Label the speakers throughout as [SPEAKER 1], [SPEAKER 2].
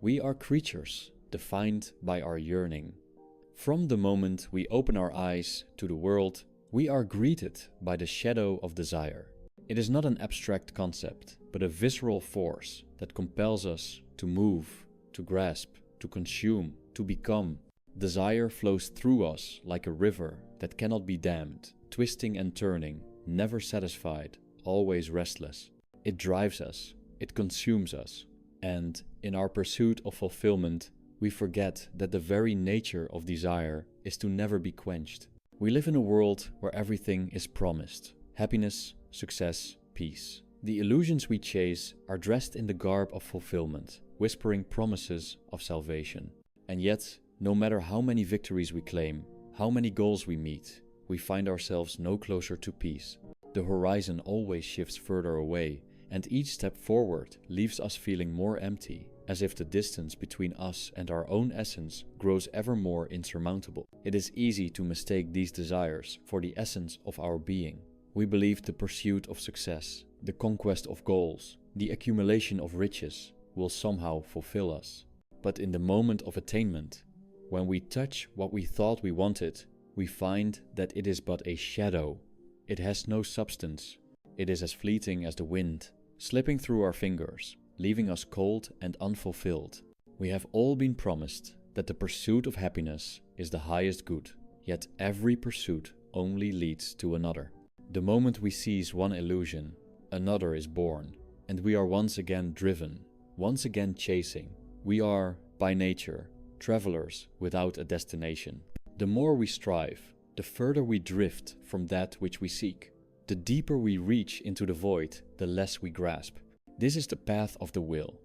[SPEAKER 1] We are creatures defined by our yearning. From the moment we open our eyes to the world, we are greeted by the shadow of desire. It is not an abstract concept, but a visceral force that compels us to move, to grasp, to consume, to become. Desire flows through us like a river that cannot be dammed, twisting and turning, never satisfied, always restless. It drives us, it consumes us, and in our pursuit of fulfillment, we forget that the very nature of desire is to never be quenched. We live in a world where everything is promised: happiness, success, peace. The illusions we chase are dressed in the garb of fulfillment, whispering promises of salvation. And yet, no matter how many victories we claim, how many goals we meet, we find ourselves no closer to peace. The horizon always shifts further away, and each step forward leaves us feeling more empty, as if the distance between us and our own essence grows ever more insurmountable. It is easy to mistake these desires for the essence of our being. We believe the pursuit of success, the conquest of goals, the accumulation of riches will somehow fulfill us. But in the moment of attainment, when we touch what we thought we wanted, we find that it is but a shadow. It has no substance. It is as fleeting as the wind, slipping through our fingers, leaving us cold and unfulfilled. We have all been promised that the pursuit of happiness is the highest good, yet every pursuit only leads to another. The moment we seize one illusion, another is born, and we are once again driven, once again chasing. We are, by nature, travelers without a destination. The more we strive, the further we drift from that which we seek. The deeper we reach into the void, the less we grasp. This is the path of the will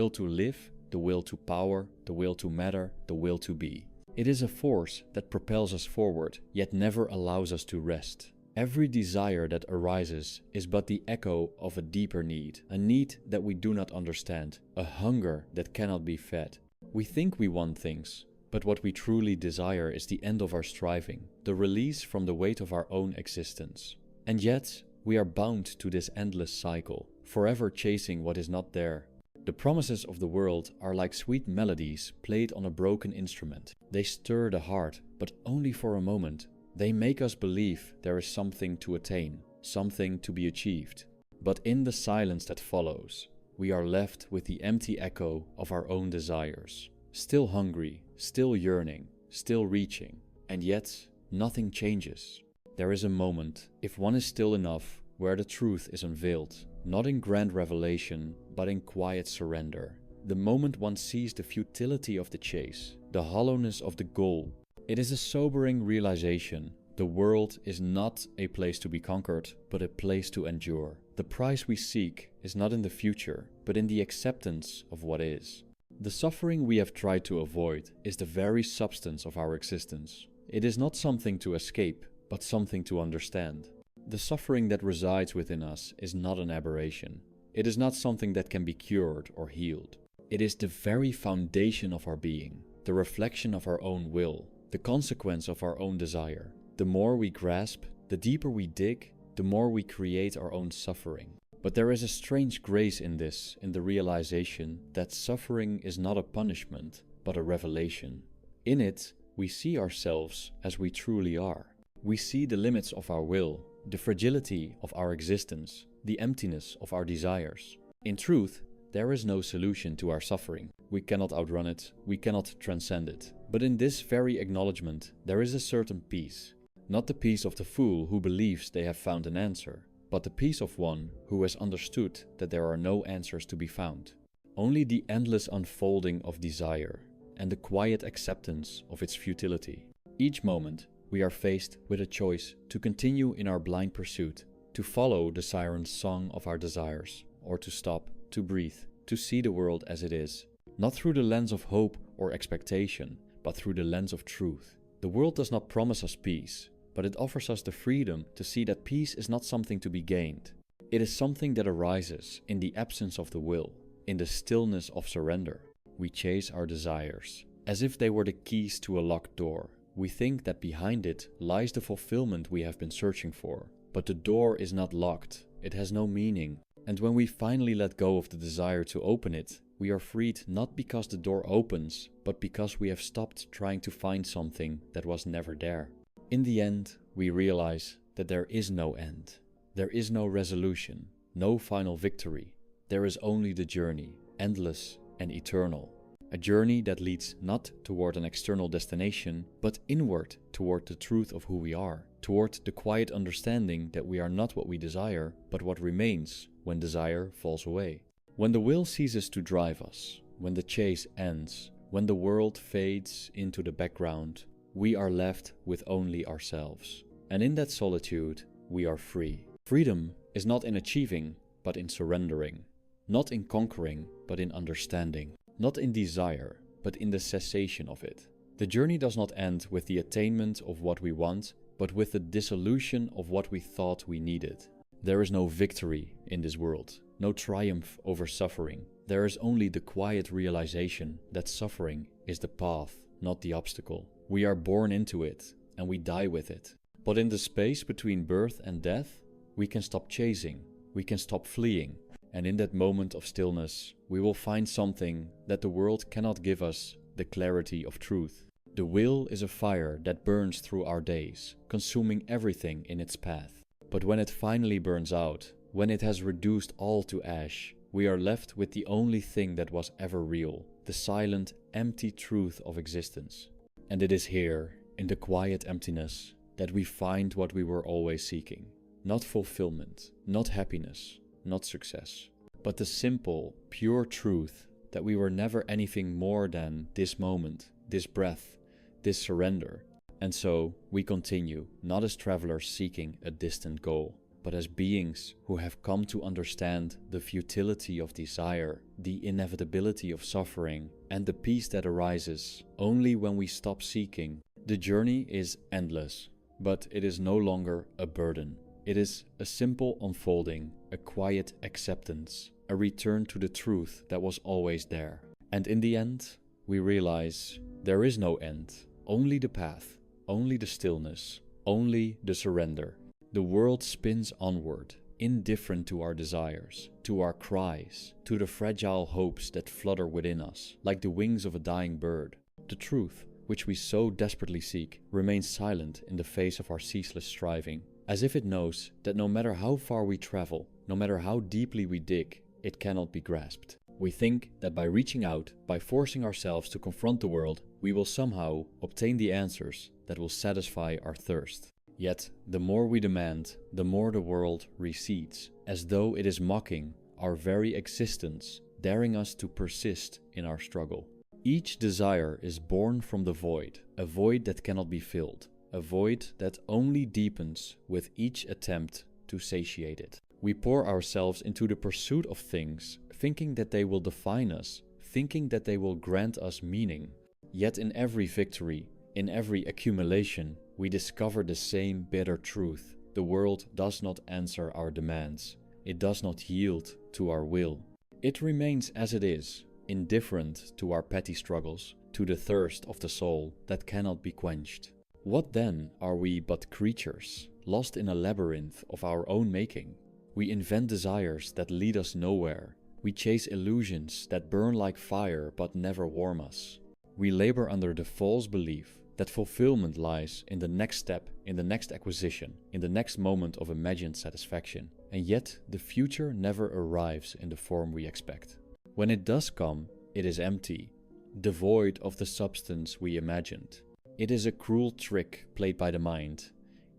[SPEAKER 1] to live, the will to power, the will to matter, the will to be. It is a force that propels us forward, yet never allows us to rest. Every desire that arises is but the echo of a deeper need, a need that we do not understand, a hunger that cannot be fed. We think we want things, but what we truly desire is the end of our striving, the release from the weight of our own existence. And yet, we are bound to this endless cycle, forever chasing what is not there. The promises of the world are like sweet melodies played on a broken instrument. They stir the heart, but only for a moment. They make us believe there is something to attain, something to be achieved. But in the silence that follows, we are left with the empty echo of our own desires. Still hungry, still yearning, still reaching, and yet nothing changes. There is a moment, if one is still enough, where the truth is unveiled, not in grand revelation, but in quiet surrender. The moment one sees the futility of the chase, the hollowness of the goal. It is a sobering realization. The world is not a place to be conquered, but a place to endure. The prize we seek is not in the future, but in the acceptance of what is. The suffering we have tried to avoid is the very substance of our existence. It is not something to escape, but something to understand. The suffering that resides within us is not an aberration. It is not something that can be cured or healed. It is the very foundation of our being, the reflection of our own will, the consequence of our own desire. The more we grasp, the deeper we dig, the more we create our own suffering. But there is a strange grace in this, in the realization that suffering is not a punishment, but a revelation. In it, we see ourselves as we truly are. We see the limits of our will, the fragility of our existence, the emptiness of our desires. In truth, there is no solution to our suffering. We cannot outrun it, we cannot transcend it. But in this very acknowledgement, there is a certain peace. Not the peace of the fool who believes they have found an answer, but the peace of one who has understood that there are no answers to be found. Only the endless unfolding of desire and the quiet acceptance of its futility. Each moment, we are faced with a choice to continue in our blind pursuit, to follow the siren's song of our desires, or to stop, to breathe, to see the world as it is, not through the lens of hope or expectation, but through the lens of truth. The world does not promise us peace, but it offers us the freedom to see that peace is not something to be gained. It is something that arises in the absence of the will, in the stillness of surrender. We chase our desires, as if they were the keys to a locked door. We think that behind it lies the fulfillment we have been searching for. But the door is not locked, it has no meaning, And when we finally let go of the desire to open it, we are freed not because the door opens, but because we have stopped trying to find something that was never there. In the end, we realize that there is no end. There is no resolution, no final victory. There is only the journey, endless and eternal. A journey that leads not toward an external destination, but inward toward the truth of who we are, toward the quiet understanding that we are not what we desire, but what remains when desire falls away. When the will ceases to drive us, when the chase ends, when the world fades into the background, we are left with only ourselves. And in that solitude, we are free. Freedom is not in achieving, but in surrendering. Not in conquering, but in understanding. Not in desire, but in the cessation of it. The journey does not end with the attainment of what we want, but with the dissolution of what we thought we needed. There is no victory in this world, no triumph over suffering. There is only the quiet realization that suffering is the path, not the obstacle. We are born into it, and we die with it. But in the space between birth and death, we can stop chasing, we can stop fleeing, and in that moment of stillness, we will find something that the world cannot give us, the clarity of truth. The will is a fire that burns through our days, consuming everything in its path. But when it finally burns out, when it has reduced all to ash, we are left with the only thing that was ever real, the silent, empty truth of existence. And it is here, in the quiet emptiness, that we find what we were always seeking. Not fulfillment, not happiness, not success, but the simple, pure truth that we were never anything more than this moment, this breath, this surrender. And so we continue, not as travelers seeking a distant goal, but as beings who have come to understand the futility of desire, the inevitability of suffering, and the peace that arises only when we stop seeking. The journey is endless, but it is no longer a burden. It is a simple unfolding, a quiet acceptance, a return to the truth that was always there. And in the end, we realize there is no end, only the path, only the stillness, only the surrender. The world spins onward, indifferent to our desires, to our cries, to the fragile hopes that flutter within us, like the wings of a dying bird. The truth, which we so desperately seek, remains silent in the face of our ceaseless striving, as if it knows that no matter how far we travel, no matter how deeply we dig, it cannot be grasped. We think that by reaching out, by forcing ourselves to confront the world, we will somehow obtain the answers that will satisfy our thirst. Yet, the more we demand, the more the world recedes, as though it is mocking our very existence, daring us to persist in our struggle. Each desire is born from the void, a void that cannot be filled, a void that only deepens with each attempt to satiate it. We pour ourselves into the pursuit of things, thinking that they will define us, thinking that they will grant us meaning. Yet in every victory, in every accumulation, we discover the same bitter truth. The world does not answer our demands. It does not yield to our will. It remains as it is, indifferent to our petty struggles, to the thirst of the soul that cannot be quenched. What then are we but creatures, lost in a labyrinth of our own making? We invent desires that lead us nowhere. We chase illusions that burn like fire but never warm us. We labor under the false belief that fulfillment lies in the next step, in the next acquisition, in the next moment of imagined satisfaction. And yet the future never arrives in the form we expect. When it does come, it is empty, devoid of the substance we imagined. It is a cruel trick played by the mind,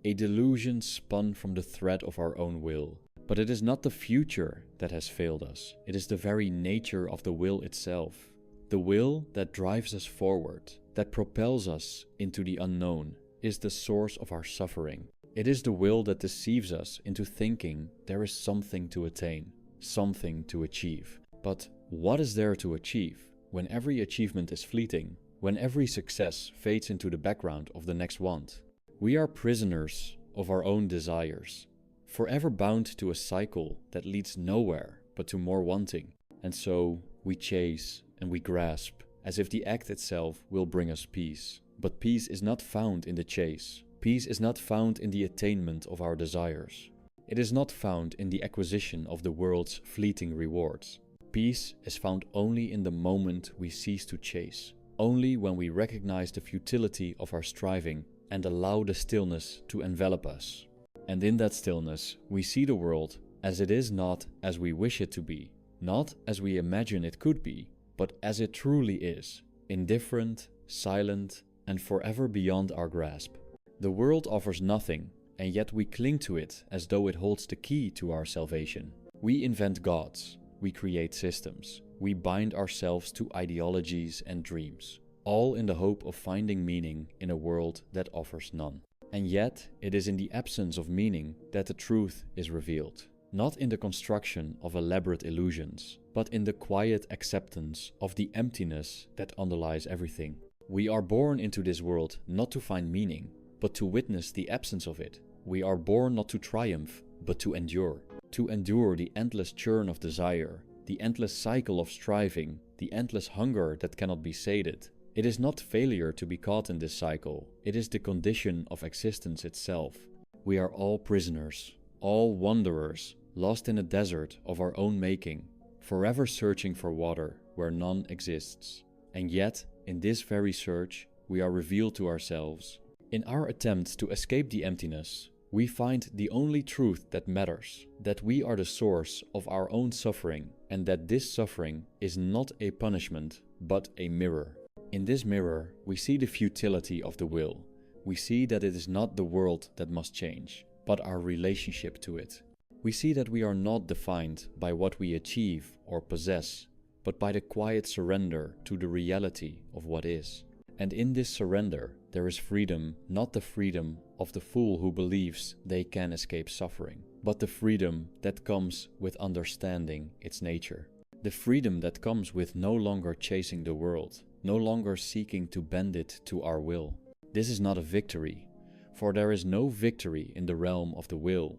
[SPEAKER 1] a delusion spun from the thread of our own will. But it is not the future that has failed us. It is the very nature of the will itself. The will that drives us forward, that propels us into the unknown, is the source of our suffering. It is the will that deceives us into thinking there is something to attain, something to achieve. But what is there to achieve when every achievement is fleeting, when every success fades into the background of the next want? We are prisoners of our own desires, forever bound to a cycle that leads nowhere but to more wanting. And so we chase and we grasp, as if the act itself will bring us peace. But peace is not found in the chase. Peace is not found in the attainment of our desires. It is not found in the acquisition of the world's fleeting rewards. Peace is found only in the moment we cease to chase, only when we recognize the futility of our striving and allow the stillness to envelop us. And in that stillness, we see the world as it is, not as we wish it to be, not as we imagine it could be, but as it truly is, indifferent, silent, and forever beyond our grasp. The world offers nothing, and yet we cling to it as though it holds the key to our salvation. We invent gods, we create systems, we bind ourselves to ideologies and dreams, all in the hope of finding meaning in a world that offers none. And yet, it is in the absence of meaning that the truth is revealed, not in the construction of elaborate illusions, but in the quiet acceptance of the emptiness that underlies everything. We are born into this world not to find meaning, but to witness the absence of it. We are born not to triumph, but to endure the endless churn of desire, the endless cycle of striving, the endless hunger that cannot be sated. It is not failure to be caught in this cycle, it is the condition of existence itself. We are all prisoners, all wanderers, lost in a desert of our own making, forever searching for water where none exists. And yet, in this very search, we are revealed to ourselves. In our attempt to escape the emptiness, we find the only truth that matters, that we are the source of our own suffering, and that this suffering is not a punishment, but a mirror. In this mirror, we see the futility of the will. We see that it is not the world that must change, but our relationship to it. We see that we are not defined by what we achieve or possess, but by the quiet surrender to the reality of what is. And in this surrender, there is freedom, not the freedom of the fool who believes they can escape suffering, but the freedom that comes with understanding its nature. The freedom that comes with no longer chasing the world, no longer seeking to bend it to our will. This is not a victory, for there is no victory in the realm of the will.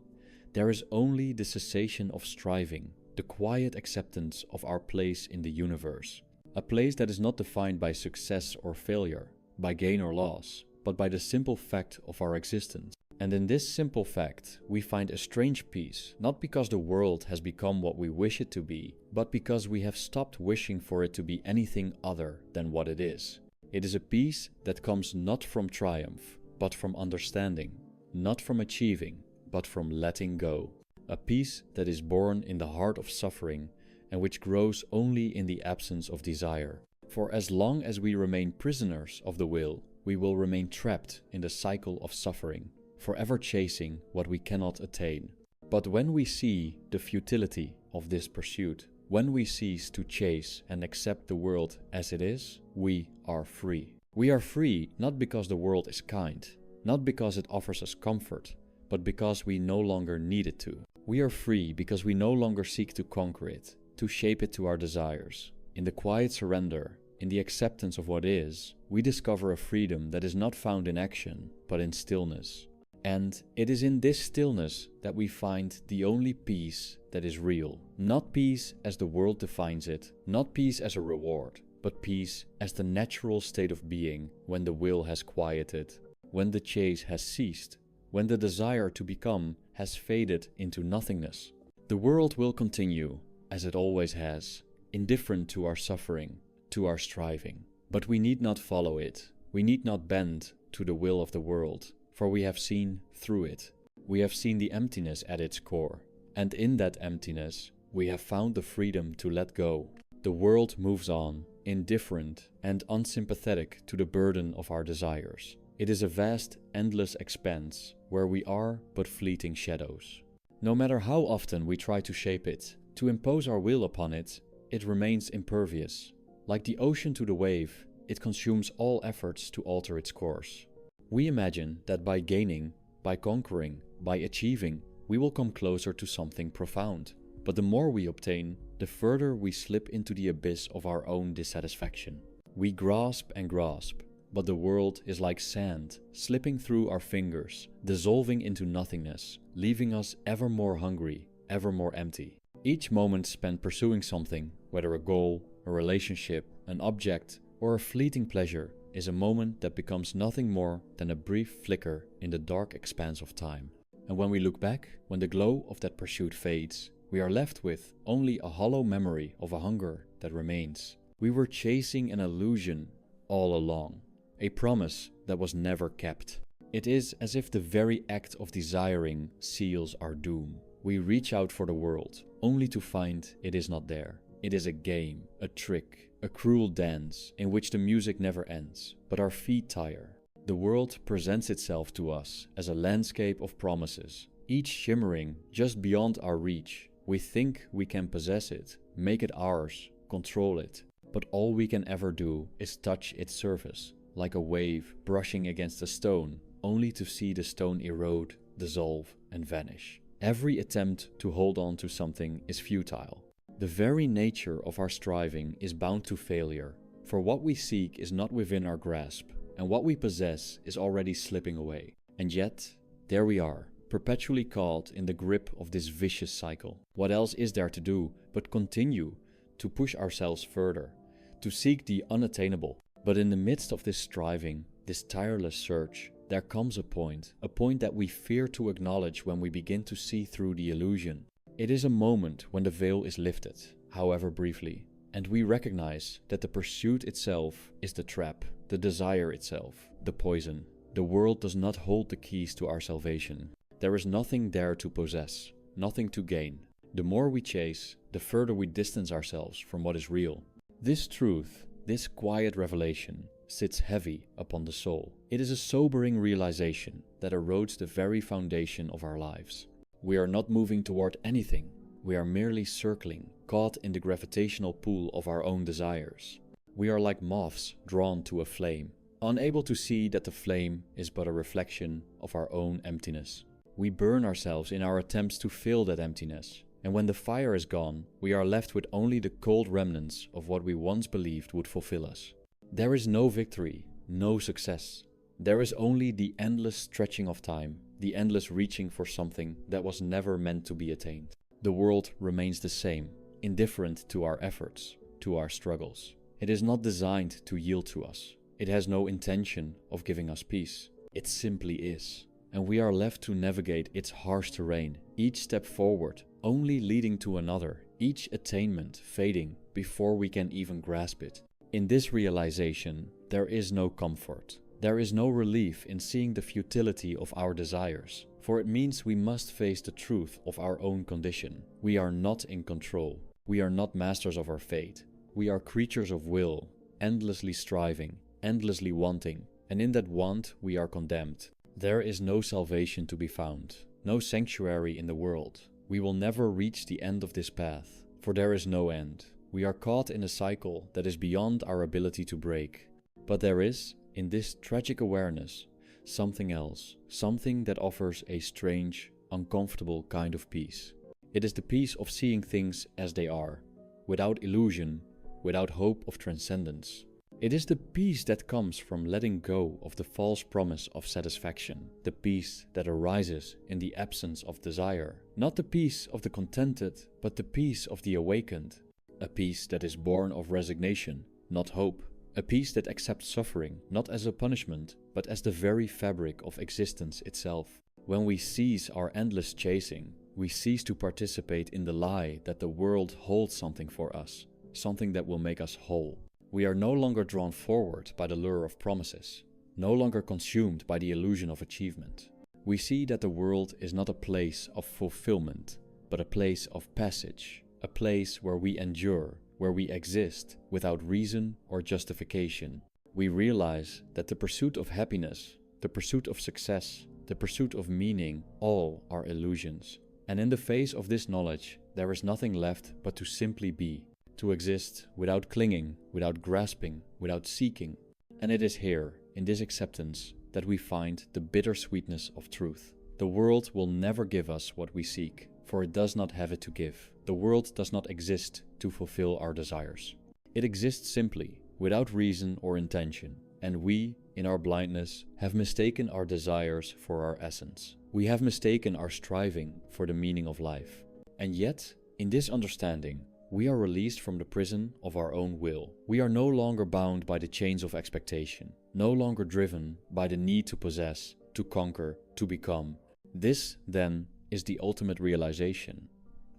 [SPEAKER 1] There is only the cessation of striving, the quiet acceptance of our place in the universe. A place that is not defined by success or failure, by gain or loss, but by the simple fact of our existence. And in this simple fact, we find a strange peace, not because the world has become what we wish it to be, but because we have stopped wishing for it to be anything other than what it is. It is a peace that comes not from triumph, but from understanding, not from achieving, but from letting go. A peace that is born in the heart of suffering and which grows only in the absence of desire. For as long as we remain prisoners of the will, we will remain trapped in the cycle of suffering, forever chasing what we cannot attain. But when we see the futility of this pursuit, when we cease to chase and accept the world as it is, we are free. We are free not because the world is kind, not because it offers us comfort, but because we no longer need it to. We are free because we no longer seek to conquer it, to shape it to our desires. In the quiet surrender, in the acceptance of what is, we discover a freedom that is not found in action, but in stillness. And it is in this stillness that we find the only peace that is real. Not peace as the world defines it, not peace as a reward, but peace as the natural state of being when the will has quieted, when the chase has ceased, when the desire to become has faded into nothingness. The world will continue, as it always has, indifferent to our suffering, to our striving. But we need not follow it. We need not bend to the will of the world, for we have seen through it. We have seen the emptiness at its core, and in that emptiness, we have found the freedom to let go. The world moves on, indifferent and unsympathetic to the burden of our desires. It is a vast, endless expanse where we are but fleeting shadows. No matter how often we try to shape it, to impose our will upon it, it remains impervious. Like the ocean to the wave, it consumes all efforts to alter its course. We imagine that by gaining, by conquering, by achieving, we will come closer to something profound. But the more we obtain, the further we slip into the abyss of our own dissatisfaction. We grasp and grasp, but the world is like sand, slipping through our fingers, dissolving into nothingness, leaving us ever more hungry, ever more empty. Each moment spent pursuing something, whether a goal, a relationship, an object, or a fleeting pleasure, is a moment that becomes nothing more than a brief flicker in the dark expanse of time. And when we look back, when the glow of that pursuit fades, we are left with only a hollow memory of a hunger that remains. We were chasing an illusion all along, a promise that was never kept. It is as if the very act of desiring seals our doom. We reach out for the world, only to find it is not there. It is a game, a trick, a cruel dance in which the music never ends, but our feet tire. The world presents itself to us as a landscape of promises, each shimmering just beyond our reach. We think we can possess it, make it ours, control it, but all we can ever do is touch its surface, like a wave brushing against a stone, only to see the stone erode, dissolve, and vanish. Every attempt to hold on to something is futile. The very nature of our striving is bound to failure, for what we seek is not within our grasp, and what we possess is already slipping away. And yet, there we are, perpetually caught in the grip of this vicious cycle. What else is there to do but continue to push ourselves further, to seek the unattainable? But in the midst of this striving, this tireless search, there comes a point that we fear to acknowledge when we begin to see through the illusion. It is a moment when the veil is lifted, however briefly, and we recognize that the pursuit itself is the trap, the desire itself, the poison. The world does not hold the keys to our salvation. There is nothing there to possess, nothing to gain. The more we chase, the further we distance ourselves from what is real. This truth, this quiet revelation, sits heavy upon the soul. It is a sobering realization that erodes the very foundation of our lives. We are not moving toward anything. We are merely circling, caught in the gravitational pull of our own desires. We are like moths drawn to a flame, unable to see that the flame is but a reflection of our own emptiness. We burn ourselves in our attempts to fill that emptiness, and when the fire is gone, we are left with only the cold remnants of what we once believed would fulfill us. There is no victory, no success. There is only the endless stretching of time, the endless reaching for something that was never meant to be attained. The world remains the same, indifferent to our efforts, to our struggles. It is not designed to yield to us. It has no intention of giving us peace. It simply is. And we are left to navigate its harsh terrain, each step forward only leading to another, each attainment fading before we can even grasp it. In this realization, there is no comfort. There is no relief in seeing the futility of our desires, for it means we must face the truth of our own condition. We are not in control. We are not masters of our fate. We are creatures of will, endlessly striving, endlessly wanting, and in that want we are condemned. There is no salvation to be found, no sanctuary in the world. We will never reach the end of this path, for there is no end. We are caught in a cycle that is beyond our ability to break. But there is, in this tragic awareness, something else, something that offers a strange, uncomfortable kind of peace. It is the peace of seeing things as they are, without illusion, without hope of transcendence. It is the peace that comes from letting go of the false promise of satisfaction, the peace that arises in the absence of desire. Not the peace of the contented, but the peace of the awakened. A peace that is born of resignation, not hope. A peace that accepts suffering, not as a punishment, but as the very fabric of existence itself. When we cease our endless chasing, we cease to participate in the lie that the world holds something for us, something that will make us whole. We are no longer drawn forward by the lure of promises, no longer consumed by the illusion of achievement. We see that the world is not a place of fulfillment, but a place of passage, a place where we endure, where we exist without reason or justification. We realize that the pursuit of happiness, the pursuit of success, the pursuit of meaning, all are illusions. And in the face of this knowledge, there is nothing left but to simply be. To exist without clinging, without grasping, without seeking. And it is here, in this acceptance, that we find the bitter sweetness of truth. The world will never give us what we seek, for it does not have it to give. The world does not exist to fulfill our desires. It exists simply, without reason or intention, and we, in our blindness, have mistaken our desires for our essence. We have mistaken our striving for the meaning of life. And yet, in this understanding, we are released from the prison of our own will. We are no longer bound by the chains of expectation, no longer driven by the need to possess, to conquer, to become. This, then, is the ultimate realization,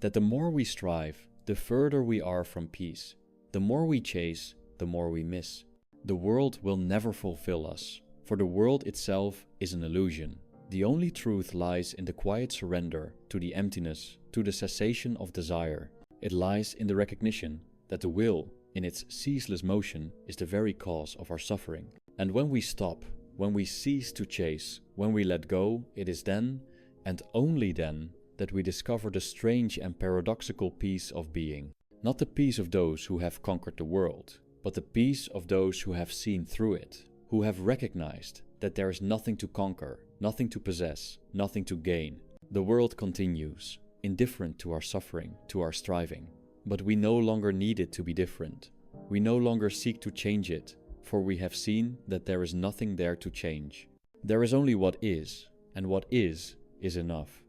[SPEAKER 1] that the more we strive, the further we are from peace. The more we chase, the more we miss. The world will never fulfill us, for the world itself is an illusion. The only truth lies in the quiet surrender to the emptiness, to the cessation of desire. It lies in the recognition that the will, in its ceaseless motion, is the very cause of our suffering. And when we stop, when we cease to chase, when we let go, it is then, and only then, that we discover the strange and paradoxical peace of being. Not the peace of those who have conquered the world, but the peace of those who have seen through it, who have recognized that there is nothing to conquer, nothing to possess, nothing to gain. The world continues, indifferent to our suffering, to our striving. But we no longer need it to be different. We no longer seek to change it, for we have seen that there is nothing there to change. There is only what is, and what is enough.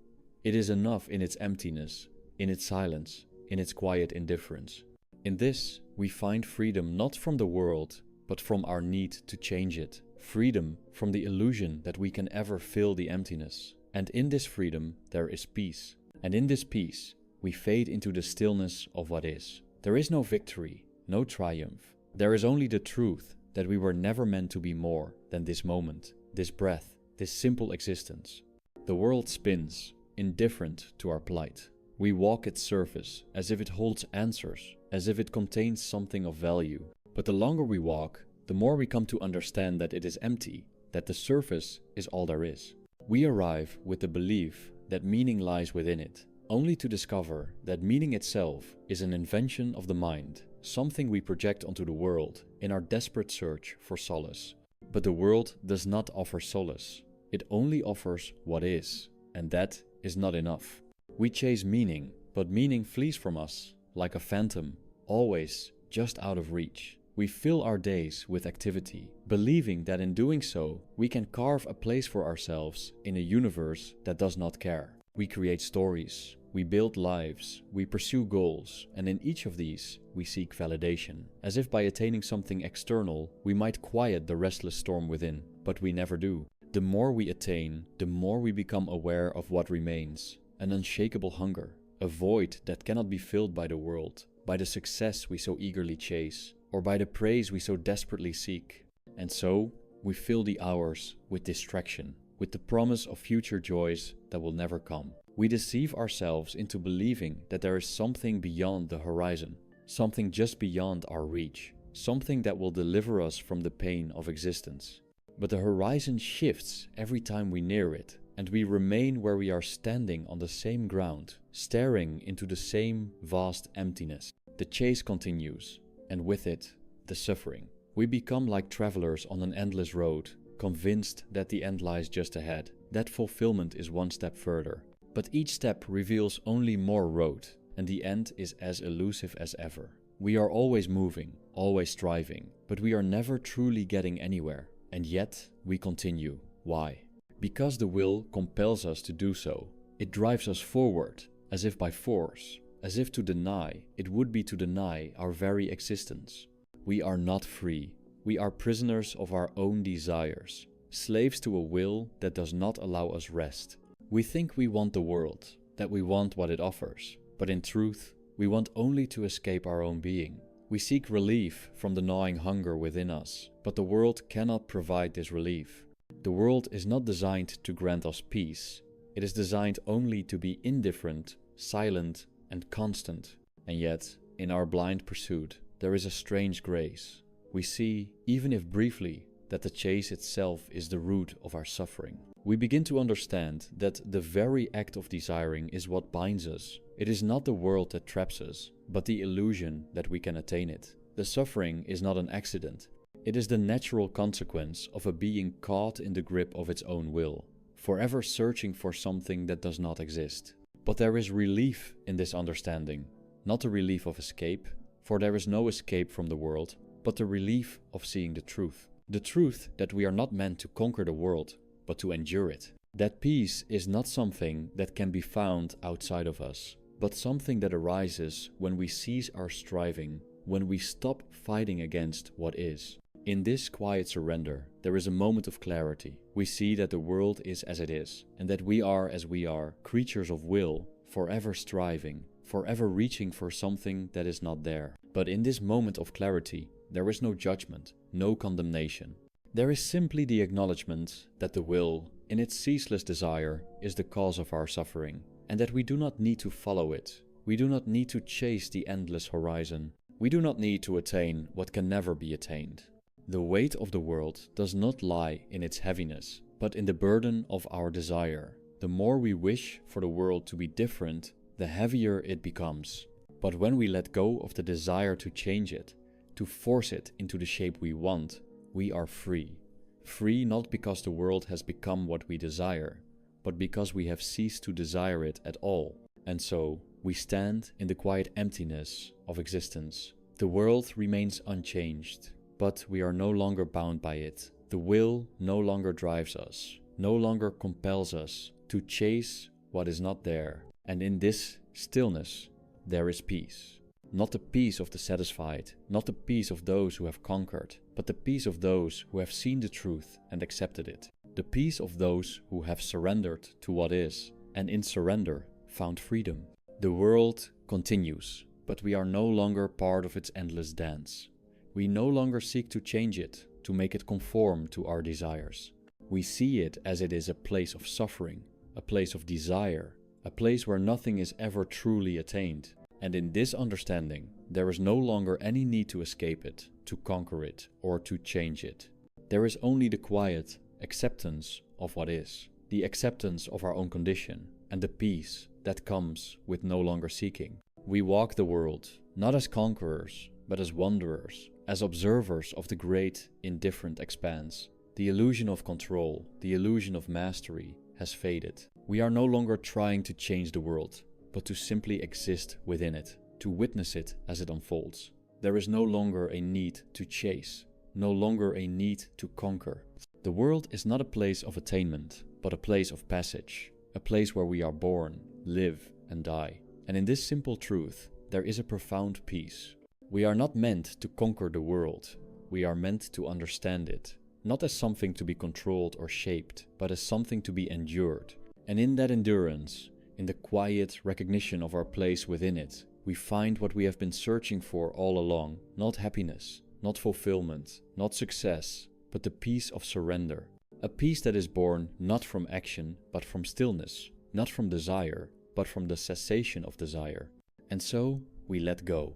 [SPEAKER 1] It is enough in its emptiness, in its silence, in its quiet indifference. In this, we find freedom not from the world, but from our need to change it. Freedom from the illusion that we can ever fill the emptiness. And in this freedom, there is peace. And in this peace, we fade into the stillness of what is. There is no victory, no triumph. There is only the truth that we were never meant to be more than this moment, this breath, this simple existence. The world spins, indifferent to our plight. We walk its surface as if it holds answers, as if it contains something of value. But the longer we walk, the more we come to understand that it is empty, that the surface is all there is. We arrive with the belief that meaning lies within it, only to discover that meaning itself is an invention of the mind, something we project onto the world in our desperate search for solace. But the world does not offer solace. It only offers what is, and that is not enough. We chase meaning, but meaning flees from us, like a phantom, always just out of reach. We fill our days with activity, believing that in doing so, we can carve a place for ourselves in a universe that does not care. We create stories, we build lives, we pursue goals, and in each of these, we seek validation. As if by attaining something external, we might quiet the restless storm within, but we never do. The more we attain, the more we become aware of what remains. An unshakable hunger, a void that cannot be filled by the world, by the success we so eagerly chase, or by the praise we so desperately seek. And so, we fill the hours with distraction, with the promise of future joys that will never come. We deceive ourselves into believing that there is something beyond the horizon, something just beyond our reach, something that will deliver us from the pain of existence. But the horizon shifts every time we near it, and we remain where we are standing on the same ground, staring into the same vast emptiness. The chase continues, and with it, the suffering. We become like travelers on an endless road, convinced that the end lies just ahead, that fulfillment is one step further. But each step reveals only more road, and the end is as elusive as ever. We are always moving, always striving, but we are never truly getting anywhere. And yet, we continue. Why? Because the will compels us to do so. It drives us forward, as if by force, as if to deny, it would be to deny our very existence. We are not free. We are prisoners of our own desires, slaves to a will that does not allow us rest. We think we want the world, that we want what it offers, but in truth, we want only to escape our own being. We seek relief from the gnawing hunger within us, but the world cannot provide this relief. The world is not designed to grant us peace. It is designed only to be indifferent, silent, and constant. And yet, in our blind pursuit, there is a strange grace. We see, even if briefly, that the chase itself is the root of our suffering. We begin to understand that the very act of desiring is what binds us. It is not the world that traps us, but the illusion that we can attain it. The suffering is not an accident. It is the natural consequence of a being caught in the grip of its own will, forever searching for something that does not exist. But there is relief in this understanding, not the relief of escape, for there is no escape from the world, but the relief of seeing the truth. The truth that we are not meant to conquer the world, but to endure it. That peace is not something that can be found outside of us, but something that arises when we cease our striving, when we stop fighting against what is. In this quiet surrender, there is a moment of clarity. We see that the world is as it is, and that we are as we are, creatures of will, forever striving, forever reaching for something that is not there. But in this moment of clarity, there is no judgment, no condemnation. There is simply the acknowledgement that the will, in its ceaseless desire, is the cause of our suffering, and that we do not need to follow it. We do not need to chase the endless horizon. We do not need to attain what can never be attained. The weight of the world does not lie in its heaviness, but in the burden of our desire. The more we wish for the world to be different, the heavier it becomes. But when we let go of the desire to change it, to force it into the shape we want, we are free. Free not because the world has become what we desire, but because we have ceased to desire it at all. And so, we stand in the quiet emptiness of existence. The world remains unchanged, but we are no longer bound by it. The will no longer drives us, no longer compels us to chase what is not there. And in this stillness, there is peace. Not the peace of the satisfied, not the peace of those who have conquered, but the peace of those who have seen the truth and accepted it. The peace of those who have surrendered to what is, and in surrender found freedom. The world continues, but we are no longer part of its endless dance. We no longer seek to change it, to make it conform to our desires. We see it as it is a place of suffering, a place of desire, a place where nothing is ever truly attained. And in this understanding, there is no longer any need to escape it, to conquer it, or to change it. There is only the quiet acceptance of what is, the acceptance of our own condition, and the peace that comes with no longer seeking. We walk the world, not as conquerors, but as wanderers, as observers of the great, indifferent expanse. The illusion of control, the illusion of mastery, has faded. We are no longer trying to change the world, but to simply exist within it, to witness it as it unfolds. There is no longer a need to chase, no longer a need to conquer. The world is not a place of attainment, but a place of passage, a place where we are born, live, and die. And in this simple truth, there is a profound peace. We are not meant to conquer the world, we are meant to understand it, not as something to be controlled or shaped, but as something to be endured. And in that endurance, in the quiet recognition of our place within it, we find what we have been searching for all along, not happiness, not fulfillment, not success, but the peace of surrender. A peace that is born not from action, but from stillness, not from desire, but from the cessation of desire. And so, we let go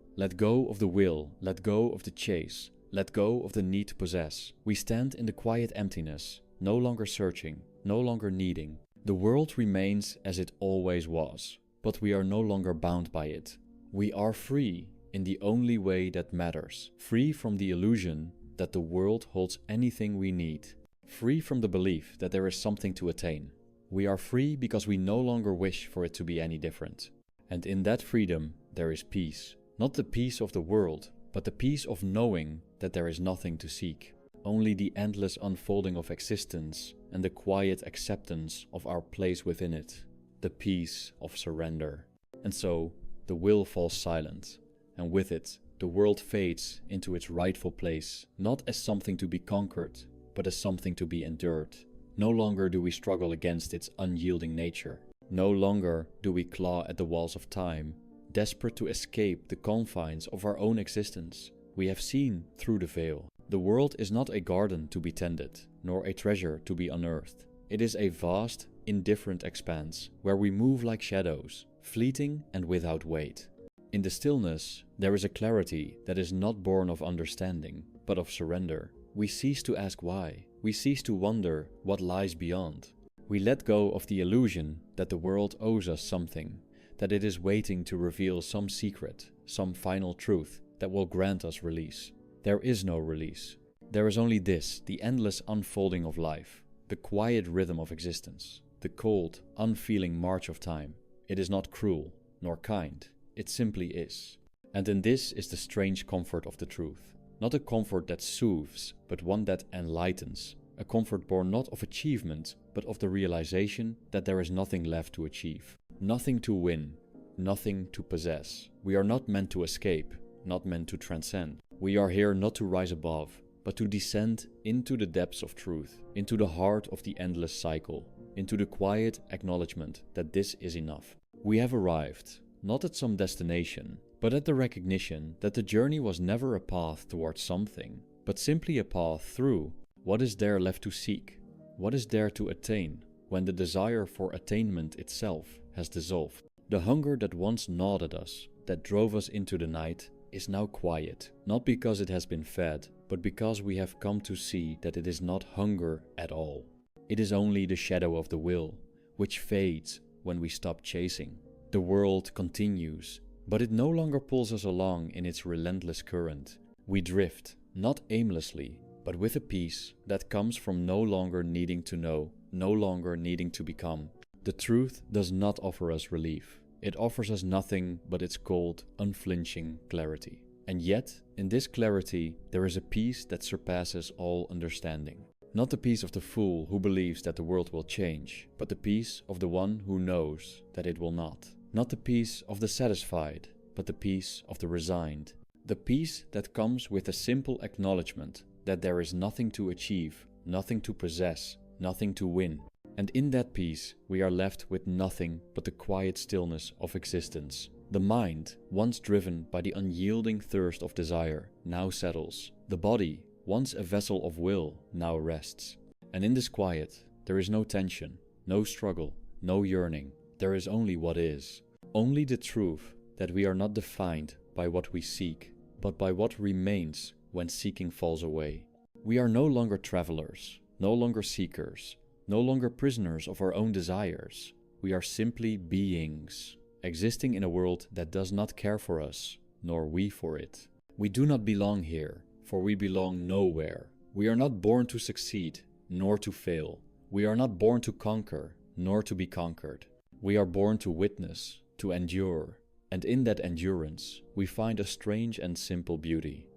[SPEAKER 1] of the will, let go of the chase, let go of the need to possess. We stand in the quiet emptiness, no longer searching, no longer needing. The world remains as it always was, but we are no longer bound by it. We are free in the only way that matters, free from the illusion that the world holds anything we need, free from the belief that there is something to attain. We are free because we no longer wish for it to be any different. And in that freedom, there is peace. Not the peace of the world, but the peace of knowing that there is nothing to seek. Only the endless unfolding of existence and the quiet acceptance of our place within it. The peace of surrender. And so, the will falls silent, and with it, the world fades into its rightful place, not as something to be conquered, but as something to be endured. No longer do we struggle against its unyielding nature. No longer do we claw at the walls of time, desperate to escape the confines of our own existence. We have seen through the veil. The world is not a garden to be tended, nor a treasure to be unearthed. It is a vast, indifferent expanse, where we move like shadows, fleeting and without weight. In the stillness, there is a clarity that is not born of understanding, but of surrender. We cease to ask why. We cease to wonder what lies beyond. We let go of the illusion that the world owes us something, that it is waiting to reveal some secret, some final truth that will grant us release. There is no release. There is only this, the endless unfolding of life, the quiet rhythm of existence, the cold, unfeeling march of time. It is not cruel, nor kind. It simply is. And in this is the strange comfort of the truth. Not a comfort that soothes, but one that enlightens. A comfort born not of achievement, but of the realization that there is nothing left to achieve. Nothing to win, nothing to possess. We are not meant to escape, not meant to transcend. We are here not to rise above, but to descend into the depths of truth, into the heart of the endless cycle, into the quiet acknowledgement that this is enough. We have arrived, not at some destination, but at the recognition that the journey was never a path towards something, but simply a path through what is there left to seek, what is there to attain, when the desire for attainment itself has dissolved. The hunger that once gnawed at us, that drove us into the night, is now quiet, not because it has been fed, but because we have come to see that it is not hunger at all. It is only the shadow of the will, which fades when we stop chasing. The world continues, but it no longer pulls us along in its relentless current. We drift, not aimlessly, but with a peace that comes from no longer needing to know, no longer needing to become. The truth does not offer us relief. It offers us nothing but its cold, unflinching clarity. And yet, in this clarity, there is a peace that surpasses all understanding. Not the peace of the fool who believes that the world will change, but the peace of the one who knows that it will not. Not the peace of the satisfied, but the peace of the resigned. The peace that comes with a simple acknowledgement that there is nothing to achieve, nothing to possess, nothing to win. And in that peace, we are left with nothing but the quiet stillness of existence. The mind, once driven by the unyielding thirst of desire, now settles. The body, once a vessel of will, now rests. And in this quiet, there is no tension, no struggle, no yearning. There is only what is. Only the truth that we are not defined by what we seek, but by what remains when seeking falls away. We are no longer travelers, no longer seekers, no longer prisoners of our own desires. We are simply beings, existing in a world that does not care for us, nor we for it. We do not belong here, for we belong nowhere. We are not born to succeed, nor to fail. We are not born to conquer, nor to be conquered. We are born to witness, to endure, and in that endurance, we find a strange and simple beauty.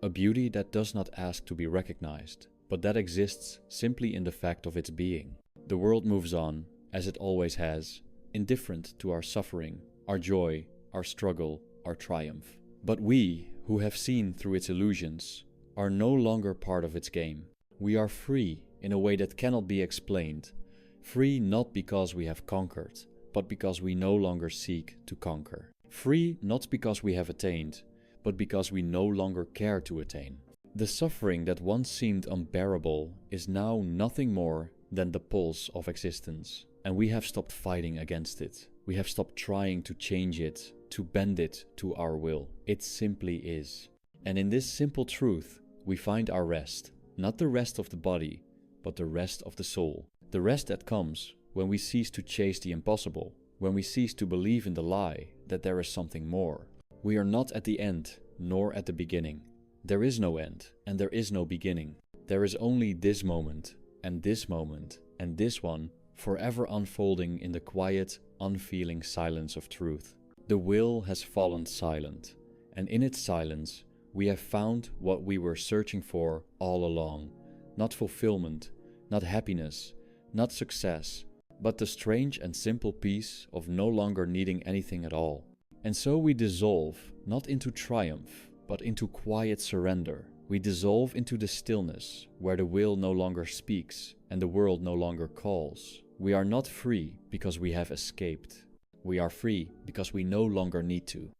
[SPEAKER 1] A beauty that does not ask to be recognized, but that exists simply in the fact of its being. The world moves on, as it always has, indifferent to our suffering, our joy, our struggle, our triumph. But we, who have seen through its illusions, are no longer part of its game. We are free in a way that cannot be explained, free not because we have conquered, but because we no longer seek to conquer. Free not because we have attained, but because we no longer care to attain. The suffering that once seemed unbearable is now nothing more than the pulse of existence, and we have stopped fighting against it. We have stopped trying to change it, to bend it to our will. It simply is. And in this simple truth, we find our rest, not the rest of the body, but the rest of the soul. The rest that comes when we cease to chase the impossible, when we cease to believe in the lie that there is something more. We are not at the end, nor at the beginning. There is no end, and there is no beginning. There is only this moment, and this moment, and this one, forever unfolding in the quiet, unfeeling silence of truth. The will has fallen silent, and in its silence, we have found what we were searching for all along. Not fulfillment, not happiness, not success, but the strange and simple peace of no longer needing anything at all. And so we dissolve, not into triumph, but into quiet surrender. We dissolve into the stillness, where the will no longer speaks and the world no longer calls. We are not free because we have escaped. We are free because we no longer need to.